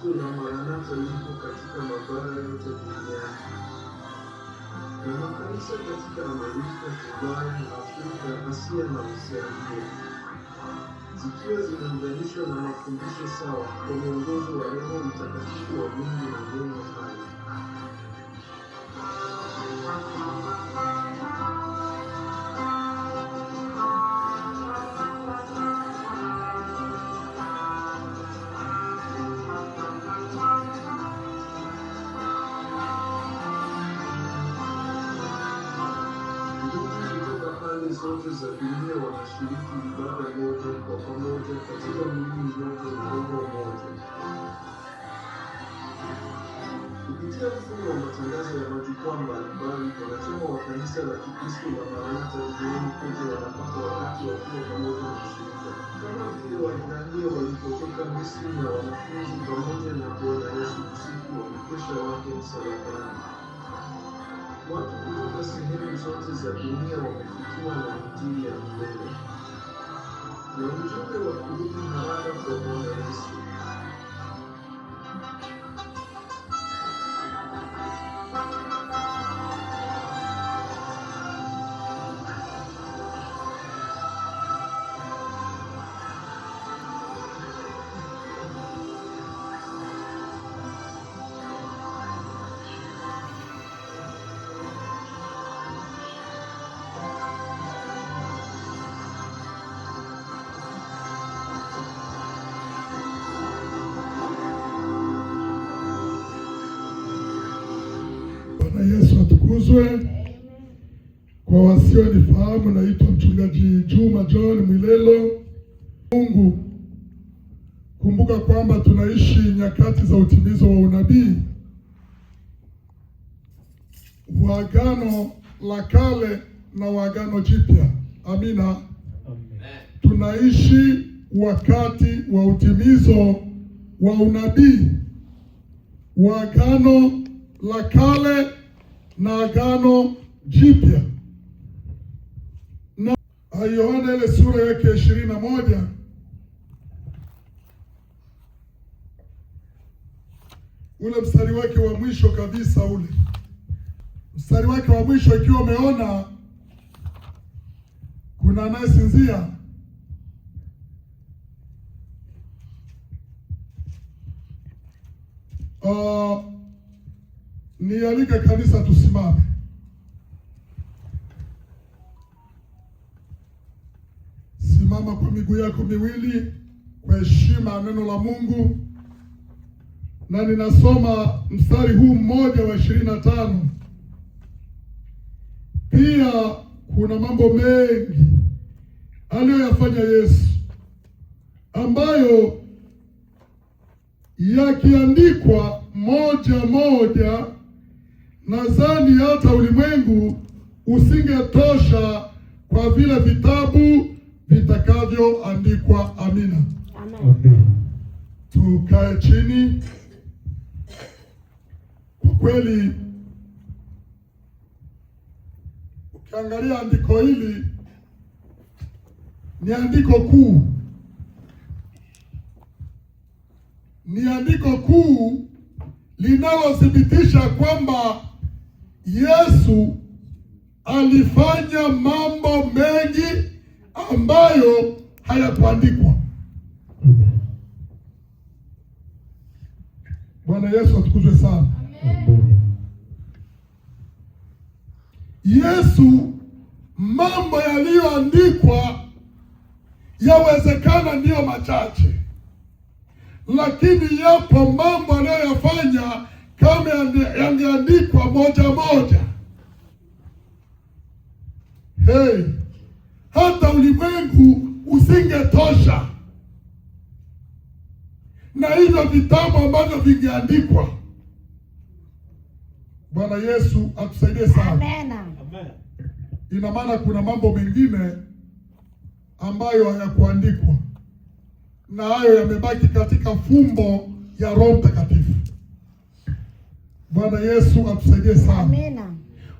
Kikristo la Maranatha lipo katika mabara yote duniani. Na makanisa katika Amerika, Ulaya, Afrika, Asia na Oceania, zikiwa zimeunganishwa na mafundisho sawa kwa mwongozo wa Roho Mtakatifu wa Mungu na neno hai. Zote za dunia wanashiriki ibada moja kwa pamoja katika mwili mmoja na roho moja. Kupitia mfumo wa matangazo ya majukwaa mbalimbali, wanachama wa kanisa la Kikristo la Maranatha duniani kote wanapata wakati wa kuwa pamoja na shirika, kama vile Waebrania walipotoka Misri na wanafunzi pamoja na Bwana Yesu usiku wa mkesha wake msalabani. Watu kutoka sehemu zote za dunia wamefikiwa na Injili ya milele na ujumbe wa kurudi haraka kwa Bwana Yesu. Bwana Yesu atukuzwe. Kwa wasionifahamu, naitwa Mchungaji Juma John Mwilelo. Mungu, kumbuka kwamba tunaishi nyakati za utimizo wa unabii wa Agano la Kale na wa Agano Jipya. Amina. Amen. Tunaishi wakati wa utimizo wa unabii wa Agano la Kale na Agano Jipya. Na Yohana ile sura yake 21 ule mstari wake wa mwisho kabisa, ule mstari wake wa mwisho, ikiwa umeona kuna anayesinzia, nialike kanisa tusimame. Simama kwa miguu yako miwili kwa heshima ya neno la Mungu, na ninasoma mstari huu mmoja wa 25. Pia kuna mambo mengi aliyoyafanya Yesu ambayo yakiandikwa moja moja, nadhani hata ulimwengu usingetosha kwa vile vitabu vitakavyoandikwa. Amina. Amen. Tukae chini. Kwa kweli ukiangalia andiko hili ni andiko kuu, ni andiko kuu linalothibitisha kwamba Yesu alifanya mambo mengi ambayo hayakuandikwa. Bwana Yesu atukuzwe sana. Amen. Yesu, mambo yaliyoandikwa yawezekana ndiyo machache, lakini yapo mambo anayoyafanya kama yangeandikwa moja moja. Hey, hata ulimwengu usingetosha na hivyo vitabu ambavyo vingeandikwa. Bwana Yesu atusaidie sana. Amen. Ina maana kuna mambo mengine ambayo hayakuandikwa na hayo yamebaki katika fumbo ya Roho Mtakatifu. Bwana Yesu atusaidie sana. Amen.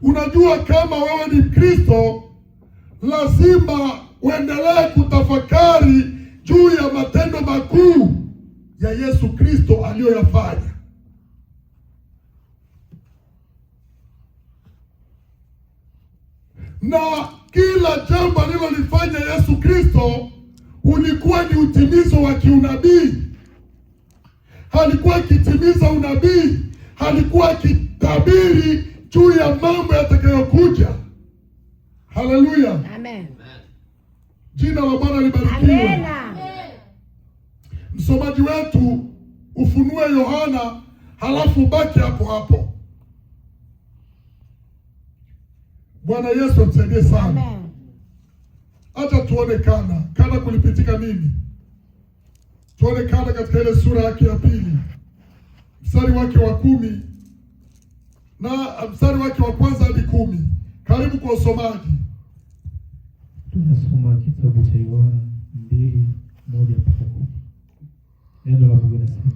Unajua, kama wewe ni Kristo, lazima uendelee kutafakari juu ya matendo makuu ya Yesu Kristo aliyoyafanya. Na kila jambo alilolifanya Yesu Kristo ulikuwa ni utimizo wa kiunabii. Alikuwa akitimiza unabii, alikuwa akitabiri juu ya mambo yatakayokuja. Haleluya, amen. Jina la Bwana libarikiwe. Msomaji wetu ufunue Yohana, halafu baki hapo hapo. Bwana Yesu atusaidie sana. Amen. Acha tuone kana kulipitika nini. Tuone Kana katika ile sura yake ya pili, mstari wake wa 10 na mstari wake wa kwanza hadi 10. Karibu kwa usomaji. Tunasoma kitabu cha Yohana 2:1-10. Neno la Mungu linasema,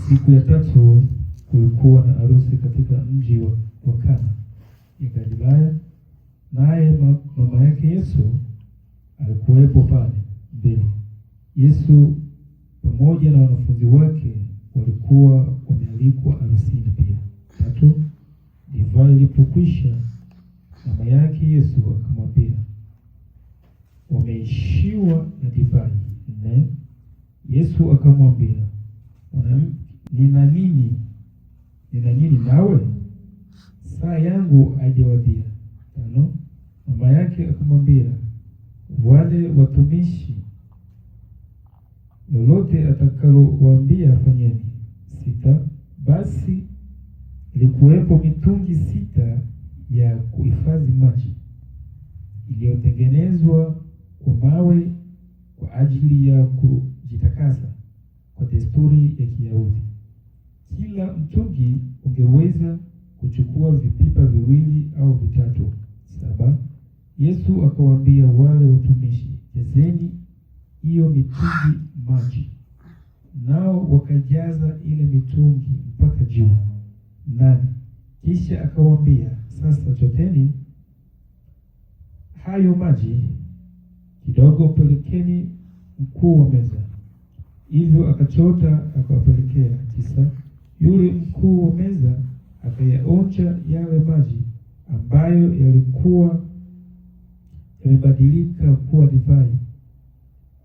siku ya tatu kulikuwa na harusi katika mji wa Kana ya Galilaya, naye mama yake Yesu alikuwepo pale mbele. Yesu pamoja na wanafunzi wake walikuwa wamealikwa harusini pia. 3, divai ilipokwisha, mama yake Yesu akamwambia, wameishiwa na divai. 4, Yesu akamwambia, nina nini nawe? Saa yangu haijawadia. 5, mama yake akamwambia, wale watumishi lolote atakalowaambia fanyeni. 6, basi ilikuwepo mitungi 6 ya kuhifadhi maji iliyotengenezwa kwa mawe kwa ajili ya kujitakasa kwa desturi ya Kiyahudi. Kila mtungi ungeweza kuchukua vipipa 2 au 3. 7, Yesu akawaambia wale watumishi, jazeni hiyo mitungi maji. Nao wakajaza ile mitungi mpaka juu. 8, kisha akawaambia, sasa choteni hayo maji kidogo, pelekeni mkuu wa meza. Hivyo akachota akawapelekea. 9, yule mkuu wa meza akayaonja yale maji ambayo yalikuwa yamebadilika kuwa divai.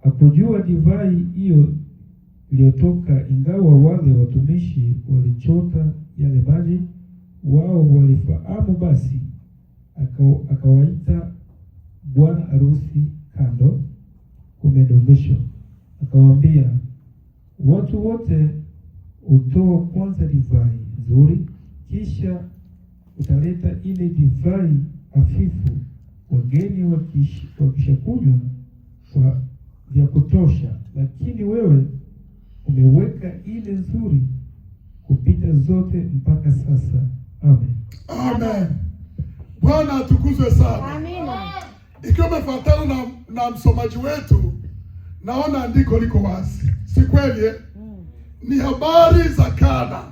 Hakujua divai hiyo iliyotoka, ingawa wale watumishi walichota yale maji, wao walifahamu. Basi akawaita bwana harusi kando kumedumisho, akawaambia, watu wote utoa kwanza divai nzuri, kisha utaleta ile divai hafifu. Wageni wakishakunywa kwa vya kutosha, lakini wewe umeweka ile nzuri kupita zote mpaka sasa. Amen. Amen. Bwana atukuzwe sana. Amina. Ikiwa umefuatana na msomaji wetu, naona andiko liko wazi, si kweli? Ni habari za Kana.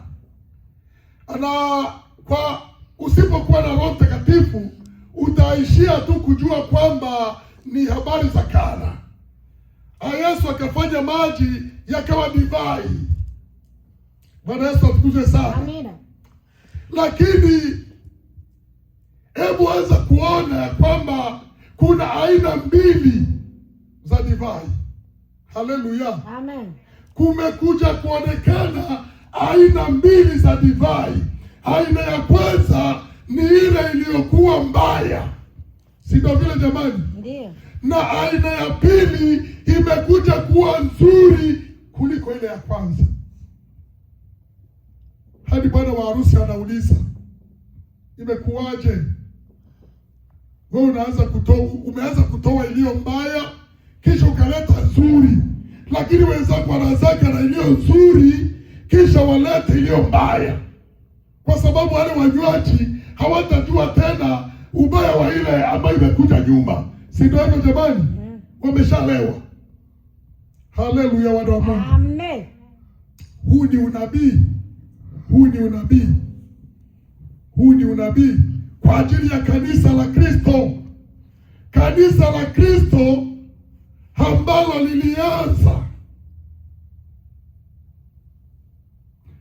Na kwa usipokuwa na Roho Mtakatifu utaishia tu kujua kwamba ni habari za Kana. Yesu akafanya maji yakawa divai. Bwana Yesu atukuzwe sana. Amina. Lakini hebu anza kuona kwamba kuna aina 2 za divai. Haleluya. Amen. Kumekuja kuonekana aina 2 za divai. Aina ya kwanza ni ile iliyokuwa mbaya, si ndio vile jamani? Ndio. Na aina ya pili imekuja kuwa nzuri kuliko ile ya kwanza. Hadi bwana wa harusi anauliza, imekuwaje? Wewe umeanza kutoa iliyo mbaya kisha ukaleta nzuri, lakini wenzako wanazaka na iliyo nzuri kisha walete iliyo mbaya, kwa sababu wale wanywaji hawatajua tena ubaya wa ile ambayo imekuja nyuma. Si ndio hivyo jamani? Wameshalewa. Haleluya, wana wa Mungu. Amen. Huu ni unabii. Huu ni unabii. Huu ni unabii kwa ajili ya kanisa la Kristo. Kanisa la Kristo ambalo lilianza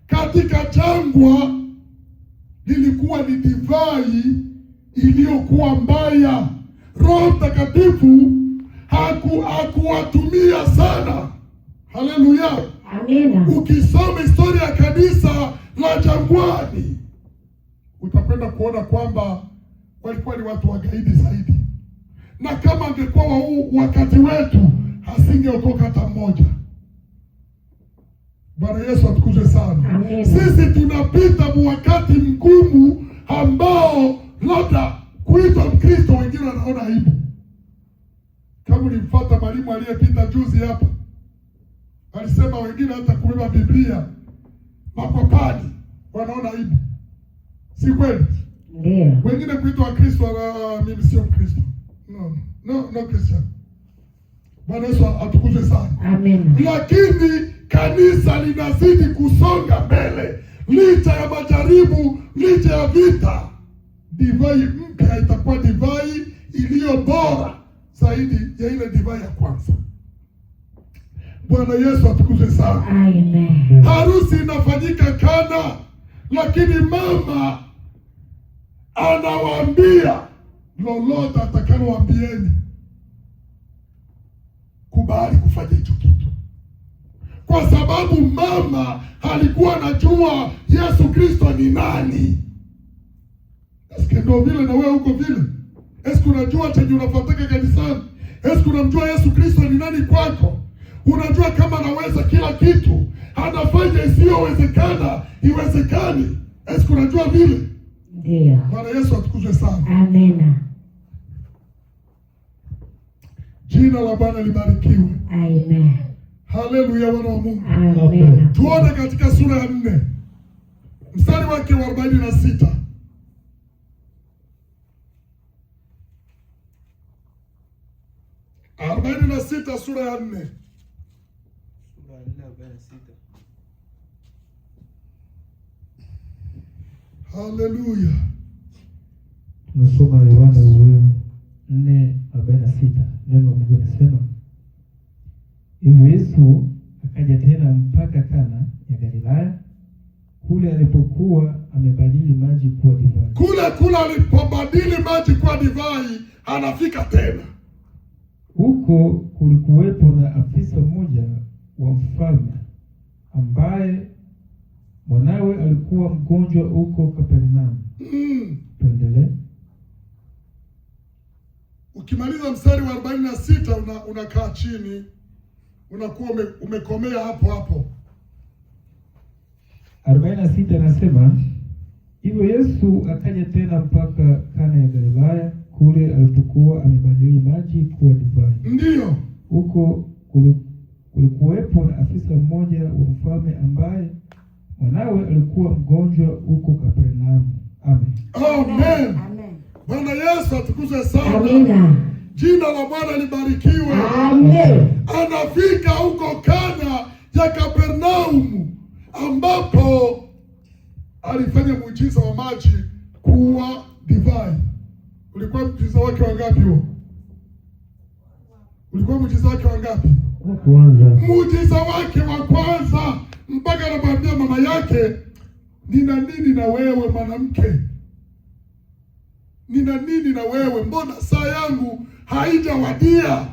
katika jangwa lilikuwa ni divai iliyokuwa mbaya. Roho Mtakatifu hakuwatumia sana. Haleluya, amina. Ukisoma historia ya kanisa la jangwani utakwenda kuona kwamba walikuwa ni watu wagaidi zaidi, na kama angekuwa wakati wetu asingeokoka hata mmoja. Bwana Yesu atukuzwe sana. Amen. Sisi tunapita wakati mgumu ambao labda kuitwa Mkristo wengine wanaona aibu. Kama ulimfuata mwalimu aliyepita juzi hapa, alisema wengine hata kubeba Biblia makwapani wanaona aibu. Si kweli? Ndio. Wengine kuitwa Kristo na mimi sio Kristo. No Christian. Bwana Yesu atukuzwe sana. Amen. Lakini kanisa linazidi kusonga mbele licha ya majaribu, licha ya vita. Divai mpya itakuwa divai iliyo bora zaidi ya ile divai ya kwanza. Bwana Yesu atukuzwe sana. Amen. Harusi inafanyika Kana, lakini mama anawaambia lolote atakalowaambieni, kubali kufanya hicho kitu, kwa sababu mama alikuwa anajua Yesu Kristo ni nani. Eske ndio vile na wewe uko vile? Eske unajua chenye unafuataka kanisani? Eske unamjua Yesu Kristo ni nani kwako? Unajua kama anaweza kila kitu, anafanya isiyowezekana iwezekani? Eske unajua vile? Ndio. Bwana Yesu atukuzwe sana. Amina. Jina la Bwana libarikiwe. Amen. Haleluya, wana wa Mungu. Amen. Tuone katika sura ya 4 mstari wake wa 46. Sura ya 4. Haleluya. Tunasoma Yohana 4:46. Neno la Mungu linasema, hivyo Yesu akaja tena mpaka Kana ya Galilaya, kule alipokuwa amebadili maji kuwa divai. Kule alipobadili maji kuwa divai, anafika tena. Huko kulikuwepo na afisa mmoja wa mfalme ambaye mwanawe alikuwa mgonjwa huko Kapernaumu. Tuendelee. Ukimaliza mstari wa 46 unakaa chini, unakuwa umekomea hapo. 46 anasema, hivyo Yesu akaja tena mpaka Kana ya Galilaya, kule alipokuwa amebadili maji kuwa divai. Ndio. Huko kulikuwepo na afisa mmoja wa mfalme ambaye mwanawe alikuwa mgonjwa huko Kapernaumu. Amen. Amen. Bwana Yesu atukuzwe sana. Amina. Jina la Bwana libarikiwe. Amen. Anafika huko Kana ya Kapernaumu ambapo alifanya muujiza wa maji kuwa divai. Ulikuwa muujiza wake wangapi huo? Ulikuwa muujiza wake wangapi? Wa kwanza. Muujiza wake wa kwanza, mpaka anamwambia mama yake, nina nini na wewe mwanamke? Nina nini na wewe? Mbona saa yangu haijawadia?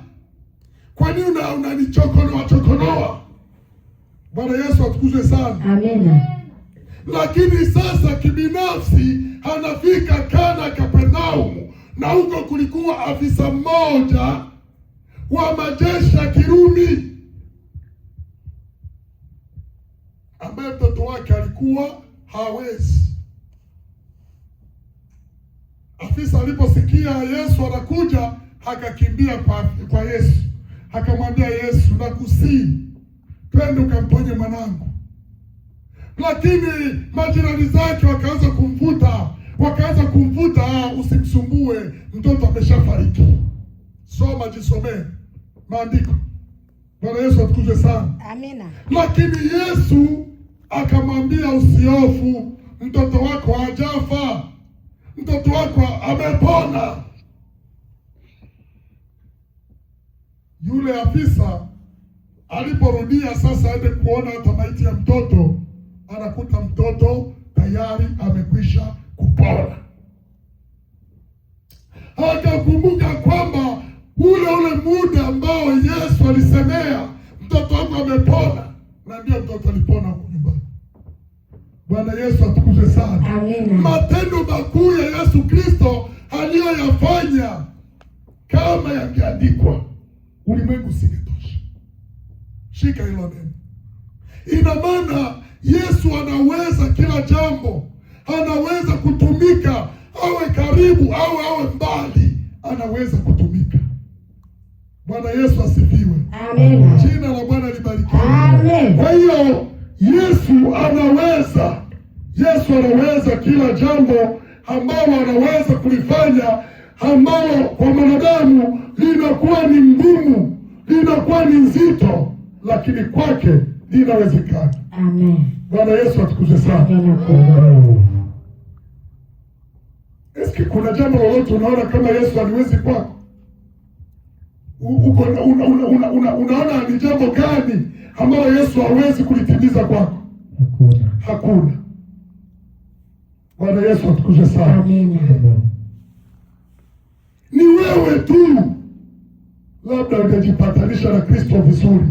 Kwa nini unanichokonoa? Bwana Yesu atukuzwe sana. Amina. Lakini sasa kibinafsi anafika Kana Kapernaumu, na huko kulikuwa afisa mmoja wa majeshi ya Kirumi ambaye mtoto wake alikuwa hawezi. Afisa aliposikia Yesu anakuja, akakimbia kwa Yesu, akamwambia Yesu, nakusihi twende ukamponye mwanangu. Lakini majirani zake wakaanza kumvuta, usimsumbue, mtoto ameshafariki. Soma, jisomee maandiko. Bwana Yesu atukuzwe sana. Amina. Lakini Yesu akamwambia, usihofu, mtoto wako hajafa, mtoto wako amepona. Yule afisa aliporudia sasa aende kuona hata maiti ya mtoto, anakuta mtoto tayari amekwisha kupona. Akakumbuka kwamba ule muda ambao Yesu alisemea mtoto wangu amepona, na ndio mtoto alipona huko nyumbani. Bwana Yesu atukuzwe sana. Amen. Matendo makuu ya Yesu Kristo aliyoyafanya kama yangeandikwa, ulimwengu usingetosha. Shika hilo neno. Ina maana Yesu anaweza kila jambo, anaweza kutumika, awe karibu au awe mbali, anaweza kutumika. Bwana Yesu asifiwe. Amen. Jina la Bwana libarikiwe. Amen. Kwa hiyo Yesu anaweza kila jambo ambalo anaweza kulifanya, ambalo kwa mwanadamu linakuwa ni ngumu, linakuwa ni nzito, lakini kwake linawezekana. Amen. Bwana Yesu atukuzwe sana. Amen. Eski kuna jambo lolote unaona kama Yesu aliwezi kwako? Unaona ni jambo gani ambalo Yesu hawezi kulitimiza kwako? Hakuna. Bwana Yesu atukuzwe sana. Amen. Ni wewe tu labda ungejipatanisha na Kristo vizuri.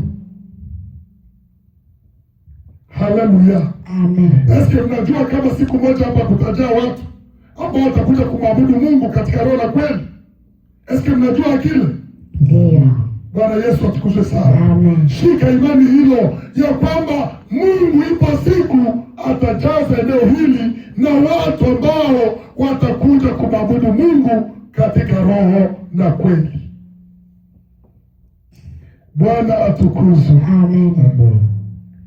Haleluya. Amen. Eske mnajua kama siku moja hapa kutajaa watu ambao watakuja kumwabudu Mungu katika roho na kweli? Eske mnajua kile? Ndio. Bwana Yesu atukuzwe sana. Amen. Shika imani hilo ya kwamba Mungu ipo siku atajaza eneo hili na watu ambao watakuja kumwabudu Mungu katika roho na kweli. Bwana atukuzwe. Amen.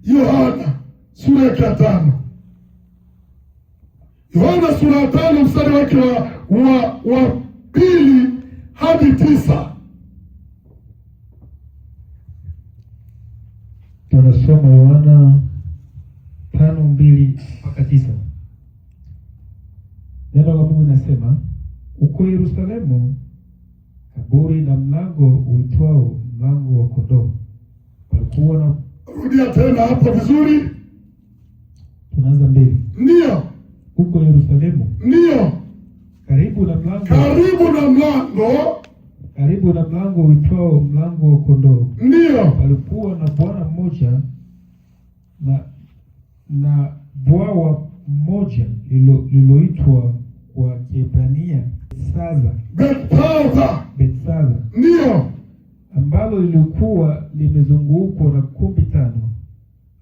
Yohana sura ya 5. Yohana sura ya 5 mstari wake wa 2 hadi 9. Tunasoma Yohana 5:2-9. Neno la Mungu linasema, uko Yerusalemu kaburi na mlango uitwao mlango wa kondoo palikuwa na... Rudia tena hapo vizuri. Tunaanza 2. Ndio. Uko Yerusalemu. Ndio. Karibu na mlango uitwao mlango wa kondoo. Ndio. Palikuwa na bwana mmoja na bwawa mmoja liloitwa kwa Kiebrania Bethsaida. Ndio. Ambalo lilikuwa limezungukwa na kumbi 5.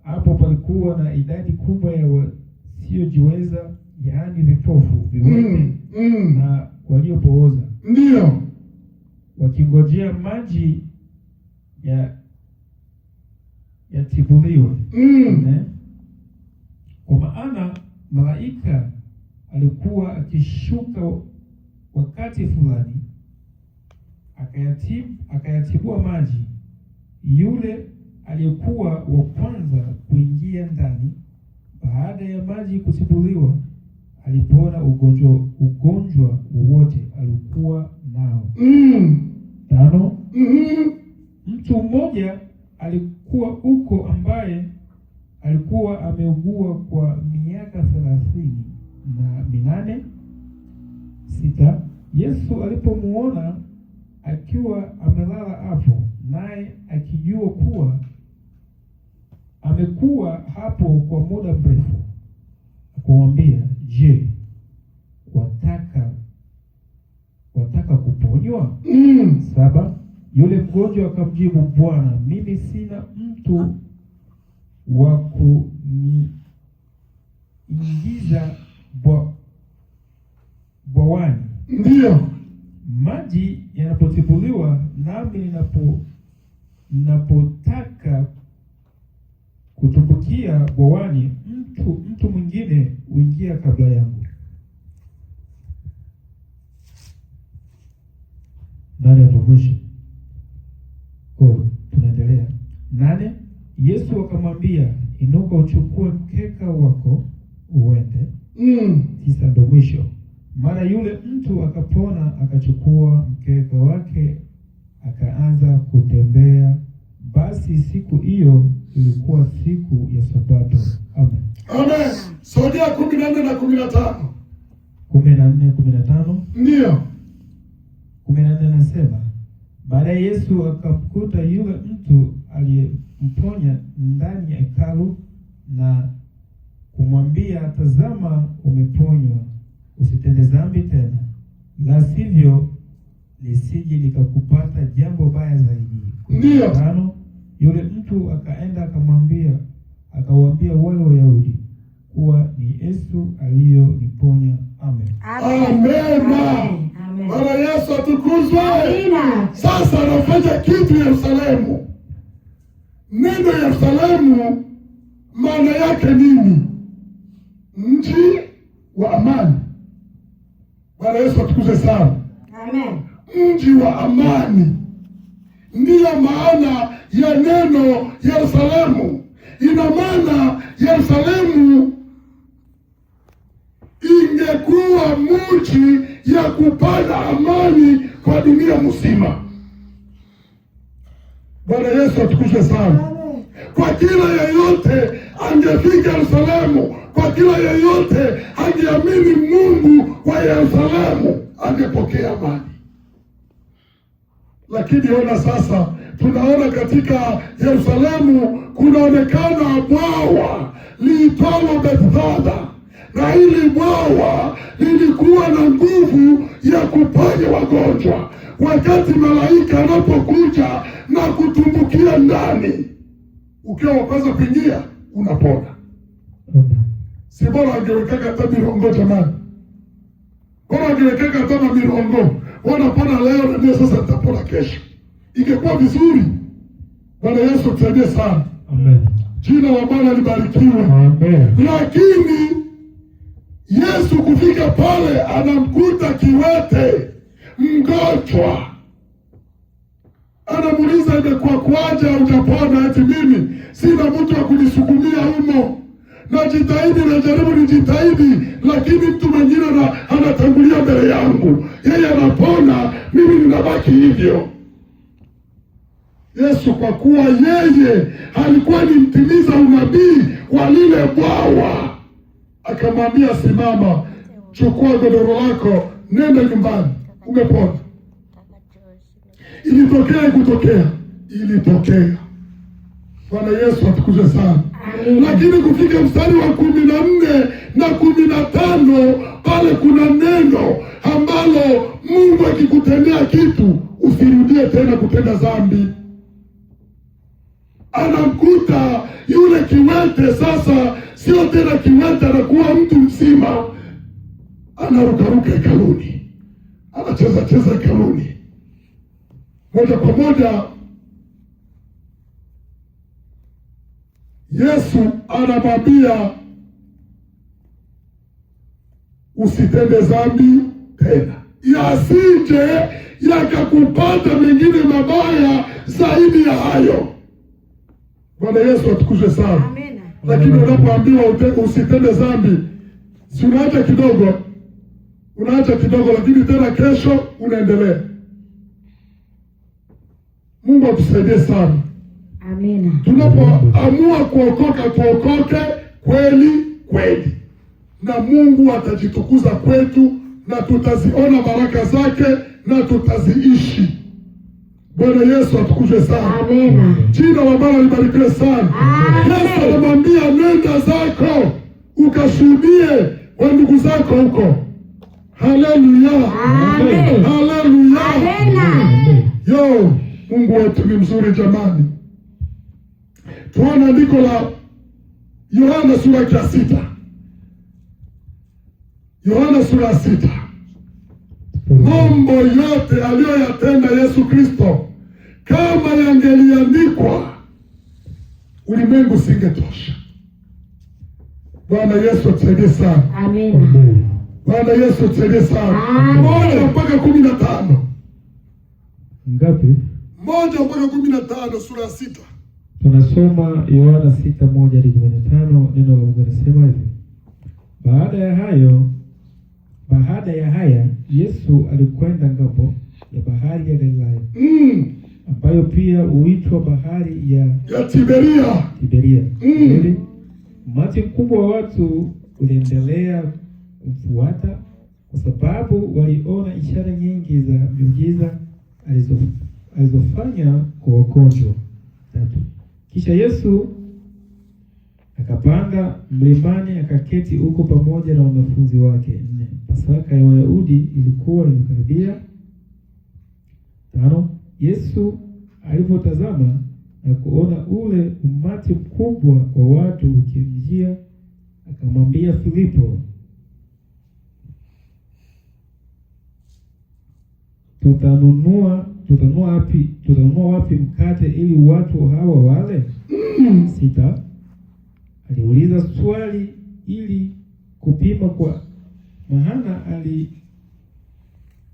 Hapo palikuwa na idadi kubwa ya wasiojiweza, yaani vipofu, viwete na waliopooza. Ndio. Wakingojea maji yatibuliwe. Kwa maana malaika alikuwa akishuka wakati fulani akayatibua maji. Yule aliyekuwa wa kwanza kuingia ndani baada ya maji kutibuliwa alipona ugonjwa wowote alikuwa nao. 5. Mtu mmoja alikuwa huko ambaye alikuwa ameugua kwa miaka 38. 6. Yesu alipomuona akiwa amelala hapo, naye akijua kuwa amekuwa hapo kwa muda mrefu, akamwambia, je, wataka kuponywa? 7. Yule mgonjwa akamjibu, Bwana, mimi sina mtu wa kuniingiza bwawani. Ndio. Maji yanapotibuliwa, nami ninapotaka kutumbukia bwawani, mtu mwingine huingia kabla yangu. Nani atomwisha? Tunaendelea. 8. Yesu akamwambia, inuka uchukue mkeka wako uende. 9 ndo mwisho. Mara yule mtu akapona, akachukua mkeka wake akaanza kutembea. Basi siku hiyo ilikuwa siku ya Sabato. Amen. Amen. Sodia 14 na 15. 14:15. Ndio. 14 nasema, baada ya Yesu akamkuta yule mtu aliyemponya ndani ya hekalu na kumwambia, tazama, umeponywa, usitende dhambi tena, la sivyo lisije likakupata jambo baya zaidi. Ndio. Yule mtu akaenda akawaambia wale Wayahudi kuwa ni Yesu aliyoniponya. Amen. Amen. Bwana Yesu atukuzwe. Sasa anafanya kitu Yerusalemu. Neno Yerusalemu maana yake nini? Mji wa amani. Bwana Yesu atukuzwe sana. Amen. Mji wa amani ndiyo maana ya neno Yerusalemu. Ina maana Yerusalemu ingekuwa mji ya kupata amani kwa dunia mzima. Bwana Yesu atukuzwe sana. Kwa kila yeyote angefika Yerusalemu, kwa kila yeyote angeamini Mungu wa Yerusalemu, angepokea amani. Lakini ona sasa, tunaona katika Yerusalemu kunaonekana bwawa liitwalo Bethesda, na hili bwawa lilikuwa na nguvu ya kuponya wagonjwa. Wakati malaika anapokuja na kutumbukia ndani, ukiwa wa kwanza kuingia unapona. Si bora angewekaka hata mirongo jamani? Bora angewekaka hata mirongo. Wanapona leo na ndio sasa nitapona kesho. Ingekuwa vizuri. Bwana Yesu tusaidie sana. Amen. Jina la Bwana libarikiwe. Amen. Lakini Yesu kufika pale anamkuta kiwete mgonjwa. Anamuuliza, imekuwa kwaje hujapona? Eti mimi sina mtu wa kunisukumia humo. Najitahidi, najaribu nijitahidi, lakini mtu mwingine anatangulia mbele yangu. Yeye anapona, mimi ninabaki hivyo. Yesu kwa kuwa yeye alikuwa ni mtimiza unabii wa lile bwawa, akamwambia, simama, chukua godoro lako, nenda nyumbani, umepona. Ilitokea ikutokea? Ilitokea. Bwana Yesu atukuzwe sana. Lakini kufika mstari wa 14 na 15 pale kuna neno ambalo Mungu akikutendea kitu usirudie tena kutenda dhambi. Anamkuta yule kiwete sasa, sio tena kiwete, anakuwa mtu mzima, anarukaruka hekaluni, anacheza hekaluni. Moja kwa moja Yesu anamwambia usitende dhambi tena, yasije yakakupata mengine mabaya zaidi ya hayo. Bwana Yesu atukuzwe sana. Amen. Lakini unapoambiwa usitende dhambi, si unaacha kidogo, lakini tena kesho unaendelea. Mungu atusaidie sana. Amina. Tunapoamua kuokoka, tuokoke kweli kweli, na Mungu atajitukuza kwetu, na tutaziona baraka zake na tutaziishi. Bwana Yesu atukuzwe sana. Amina. Jina la Bwana libarikiwe sana. Yesu anamwambia, nenda zako ukashuhudie wa ndugu zako huko. Haleluya. Amen. Haleluya. Amen. Yo, Mungu wetu ni mzuri jamani. Tuona andiko la Yohana sura ya 6. Yohana sura ya 6. Mambo yote aliyoyatenda Yesu Kristo kama yangeliandikwa, ulimwengu singetosha. Bwana Yesu tusaidie sana. Amina. Bwana Yesu tusaidie sana. 1 mpaka 15. Ngapi? 1 mpaka 15 sura ya 6. Tunasoma Yohana 6:1-15. Neno la Mungu linasema hivi: Baada ya haya Yesu alikwenda ng'ambo ya bahari ya Galilaya, ambayo pia huitwa bahari ya Tiberia. Umati mkubwa wa watu uliendelea kumfuata kwa sababu waliona ishara nyingi za miujiza alizofanya kwa wagonjwa. 3. Kisha Yesu akapanda mlimani akaketi huko pamoja na wanafunzi wake. 4. Pasaka ya Wayahudi ilikuwa imekaribia. 5. Yesu alipotazama na kuona ule umati mkubwa wa watu ukimjia, akamwambia Filipo, tutanunua wapi mkate ili watu hawa wale? 6. Aliuliza swali ili kupima, kwa maana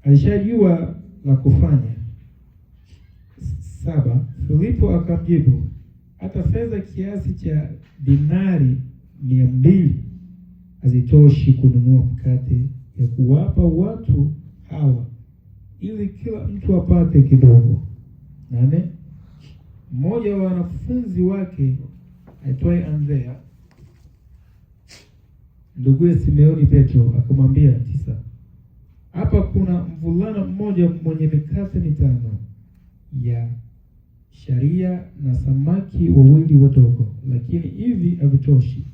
alishajua la kufanya. 7. Filipo akamjibu, hata fedha kiasi cha dinari 200 hazitoshi kununua mkate ya kuwapa watu hawa, ili kila mtu apate kidogo. 8. Mmoja wa wanafunzi wake aitwaye Andrea, nduguye Simeoni Petro, akamwambia 9, hapa kuna mvulana mmoja mwenye mikate 5 ya sharia na samaki 2 wadogo, lakini hivi havitoshi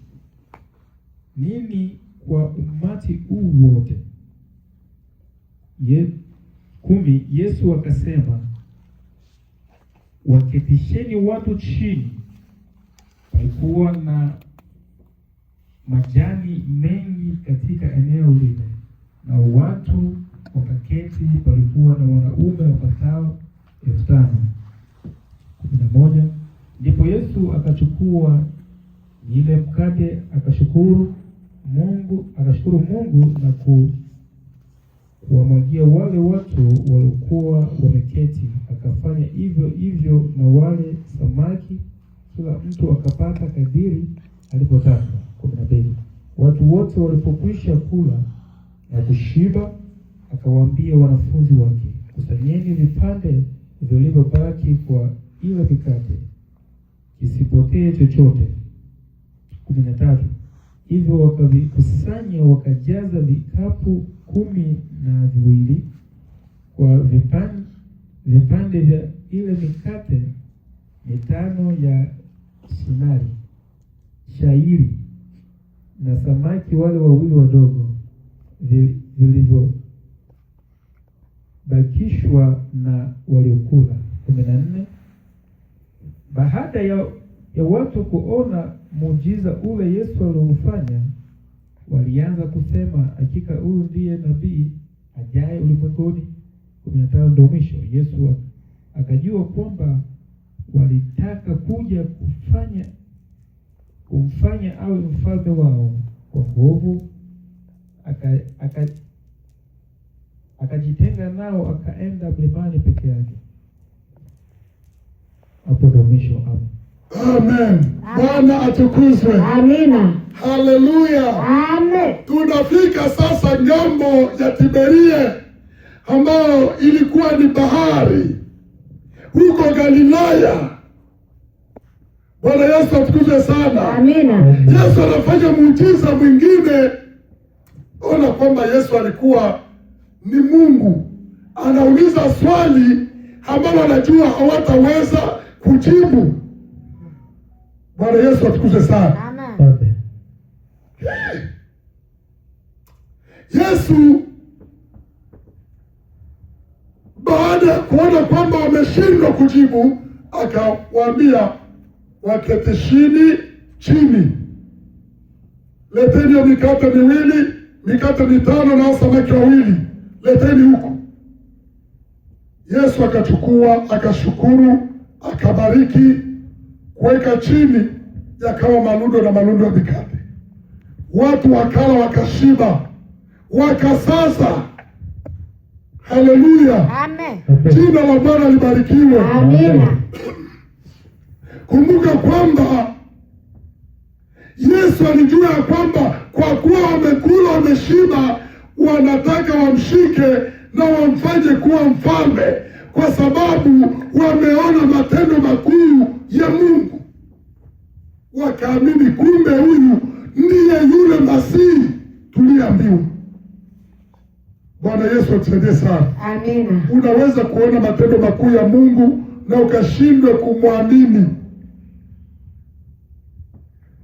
nini kwa umati huu wote? 10. Yesu akasema, waketisheni watu chini. Palikuwa na majani mengi katika eneo lile, na watu wakaketi. Palikuwa na wanaume wapatao 5,000. 11. Ndipo Yesu akachukua ile mkate, akashukuru Mungu na kuwamwagia wale watu waliokuwa wameketi. Akafanya hivyo na wale samaki, kila mtu akapata kadiri alipotaka. 12. Watu wote walipokwisha kula na kushiba, akawaambia wanafunzi wake, kusanyeni vipande vilivyobaki kwa ile mikate, isipotee chochote. 13. Hivyo wakavikusanya, wakajaza vikapu 12 kwa vipande vya ile mikate 5 ya shairi na samaki wale 2 wadogo vilivyobakishwa na waliokula. 14. Baada ya watu kuona muujiza ule Yesu aliofanya, walianza kusema, hakika huyu ndiye nabii ajaye ulimwenguni. 15 ndio mwisho. Yesu akajua kwamba walitaka kuja kumfanya awe mfalme wao kwa nguvu, akajitenga nao, akaenda mlimani peke yake. Hapo ndio mwisho. Amen. Bwana atukuzwe. Amina. Haleluya. Amen. Tunafika sasa ngambo ya Tiberia, ambayo ilikuwa ni bahari huko Galilaya. Bwana Yesu atukuzwe sana. Amina. Yesu anafanya muujiza mwingine. Ona kwamba Yesu alikuwa ni Mungu. Anauliza swali ambalo anajua hawataweza kujibu. Bwana Yesu atukuzwe sana. Amen. Yesu baada ya kuona kwamba wameshindwa kujibu, akawaambia waketishini chini. Leteni mikate 2, mikate 5 na samaki 2, leteni huko. Yesu akachukua, akashukuru, akabariki, kuweka chini, yakawa malundo na malundo ya mikate. Watu wakala, wakashiba, wakasaza. Haleluya. Amen. Jina la Bwana libarikiwe. Amina. Kumbuka kwamba Yesu alijua ya kwamba kwa kuwa wamekula, wameshiba, wanataka wamshike na wamfanye kuwa mfalme, kwa sababu wameona matendo makuu ya Mungu, wakaamini kumbe huyu ndiye yule Masihi tuliambiwa. Bwana Yesu atusaidie sana. Amina. Unaweza kuona matendo makuu ya Mungu na ukashindwe kumwamini.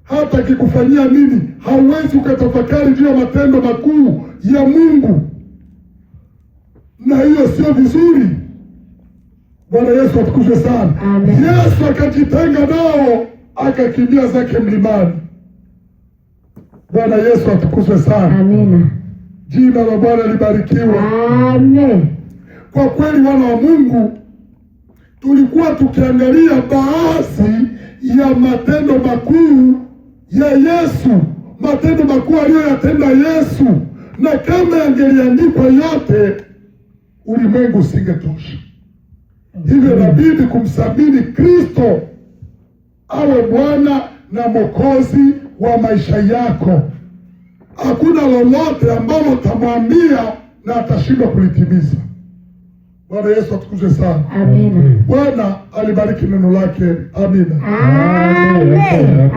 Hata akikufanyia nini, hauwezi ukatafakari juu ya matendo makuu ya Mungu, na hiyo sio vizuri. Bwana Yesu atukuzwe sana. Amen. Yesu akajitenga nao, akakimbia zake mlimani. Bwana Yesu atukuzwe sana. Amina. Jina la Bwana libarikiwe. Amen. Kwa kweli wana wa Mungu, tulikuwa tukiangalia baadhi ya matendo makuu ya Yesu, matendo makuu aliyoyatenda Yesu, na kama yangeliandikwa yote ulimwengu usingetosha. Hivyo inabidi kumsamini Kristo awe Bwana na Mwokozi wa maisha yako. Hakuna lolote ambalo utamwambia na atashindwa kulitimiza. Bwana Yesu atukuzwe sana. Amina. Bwana alibariki neno lake. Amina. Amen.